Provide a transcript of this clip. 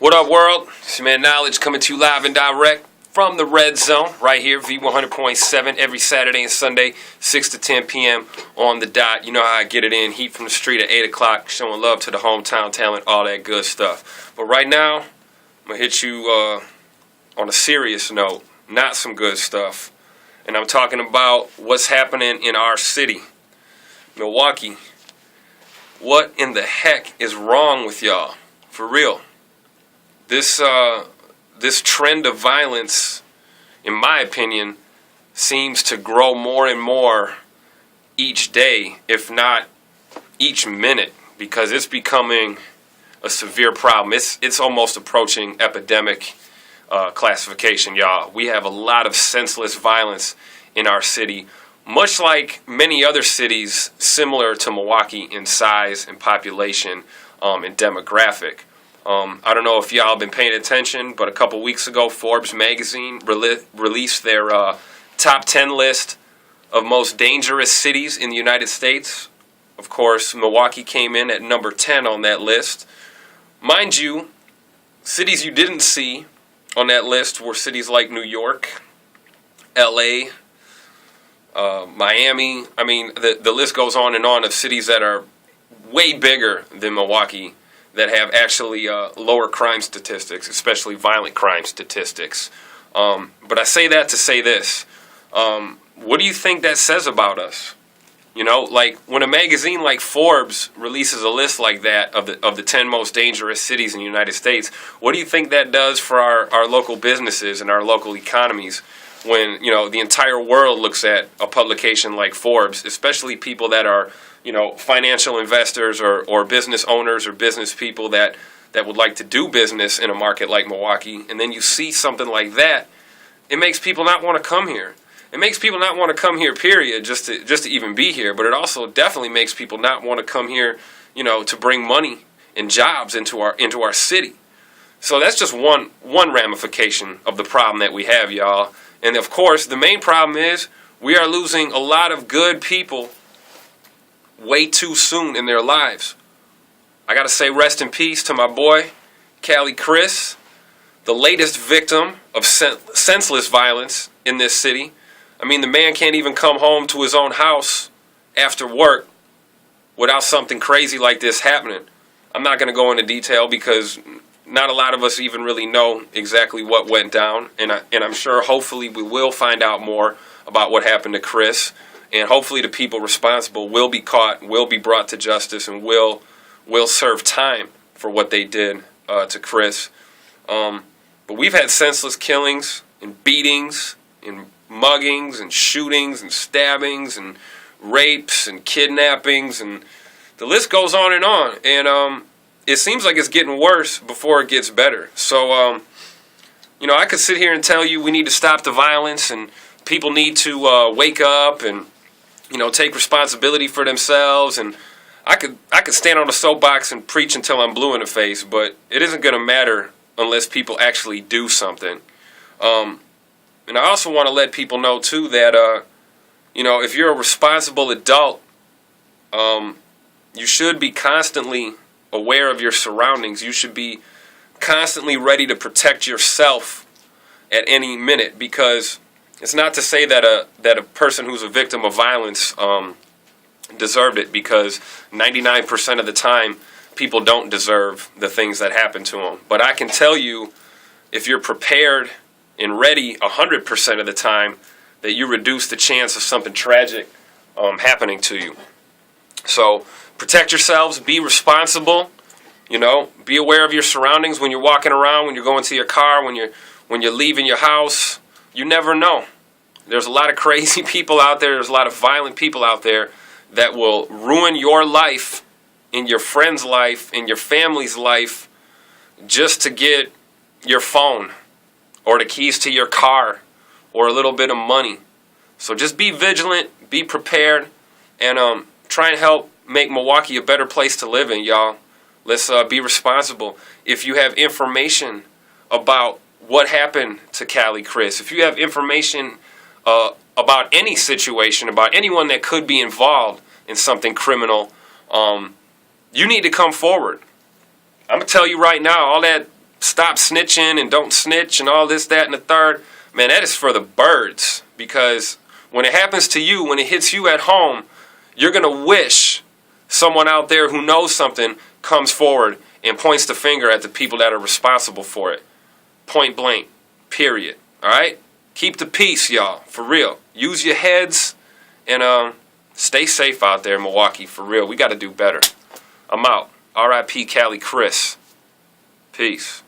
What up, world? It's your man Knowledge coming to you live and direct from the Red Zone, right here, V100.7, every Saturday and Sunday, 6 to 10 p.m. on the dot. You know how I get it in, heat from the street at 8 o'clock, showing love to the hometown talent, all that good stuff. But right now, I'm going to hit you on a serious note, not some good stuff. And I'm talking about what's happening in our city, Milwaukee. What in the heck is wrong with y'all? For real. This trend of violence, in my opinion, seems to grow more and more each day, if not each minute, because it's becoming a severe problem. It's almost approaching epidemic classification, y'all. We have a lot of senseless violence in our city, much like many other cities similar to Milwaukee in size and population and demographic. I don't know if y'all have been paying attention, but a couple weeks ago, Forbes magazine released their top 10 list of most dangerous cities in the United States. Of course, Milwaukee came in at number 10 on that list. Mind you, cities you didn't see on that list were cities like New York, LA, Miami. I mean, the list goes on of cities that are way bigger than Milwaukee, that have actually lower crime statistics, especially violent crime statistics. But I say that to say this. What do you think that says about us? You know, like when a magazine like Forbes releases a list like that of the 10 most dangerous cities in the United States, what do you think that does for our local businesses and our local economies when, you know, the entire world looks at a publication like Forbes, especially people that are, you know, financial investors or business owners or business people that would like to do business in a market like Milwaukee, and then you see something like that, it makes people not want to come here. It makes people not want to come here, period, just to even be here. But it also definitely makes people not want to come here, you know, to bring money and jobs into our city. So that's just one ramification of the problem that we have, y'all. And of course, the main problem is we are losing a lot of good people way too soon in their lives. I gotta say rest in peace to my boy, Cali Chris, the latest victim of senseless violence in this city. I mean, the man can't even come home to his own house after work without something crazy like this happening. I'm not gonna go into detail because not a lot of us even really know exactly what went down, and I'm sure hopefully we will find out more about what happened to Chris. And hopefully the people responsible will be caught, will be brought to justice, and will serve time for what they did to Chris. But we've had senseless killings and beatings and muggings and shootings and stabbings and rapes and kidnappings, and the list goes on. And it seems like it's getting worse before it gets better. So, you know, I could sit here and tell you we need to stop the violence and people need to wake up and, you know, take responsibility for themselves, and I could stand on a soapbox and preach until I'm blue in the face, but it isn't going to matter unless people actually do something. And I also want to let people know too that you know, if you're a responsible adult, you should be constantly aware of your surroundings. You should be constantly ready to protect yourself at any minute, because it's not to say that a person who's a victim of violence deserved it, because 99% of the time people don't deserve the things that happen to them. But I can tell you, if you're prepared and ready 100% of the time, that you reduce the chance of something tragic happening to you. So protect yourselves, be responsible, you know, be aware of your surroundings when you're walking around, when you're going to your car, when you're leaving your house. You never know. There's a lot of crazy people out there. There's a lot of violent people out there that will ruin your life, in your friend's life, in your family's life, just to get your phone or the keys to your car or a little bit of money. So just be vigilant, be prepared, and try and help make Milwaukee a better place to live in, y'all. Let's be responsible. If you have information about what happened to Cali Chris, if you have information about any situation, about anyone that could be involved in something criminal, you need to come forward. I'm going to tell you right now, all that stop snitching and don't snitch and all this, that, and the third, man, that is for the birds. Because when it happens to you, when it hits you at home, you're going to wish someone out there who knows something comes forward and points the finger at the people that are responsible for it. Point blank. Period. All right? Keep the peace, y'all. For real. Use your heads and stay safe out there in Milwaukee. For real. We got to do better. I'm out. R.I.P. Cali Chris. Peace.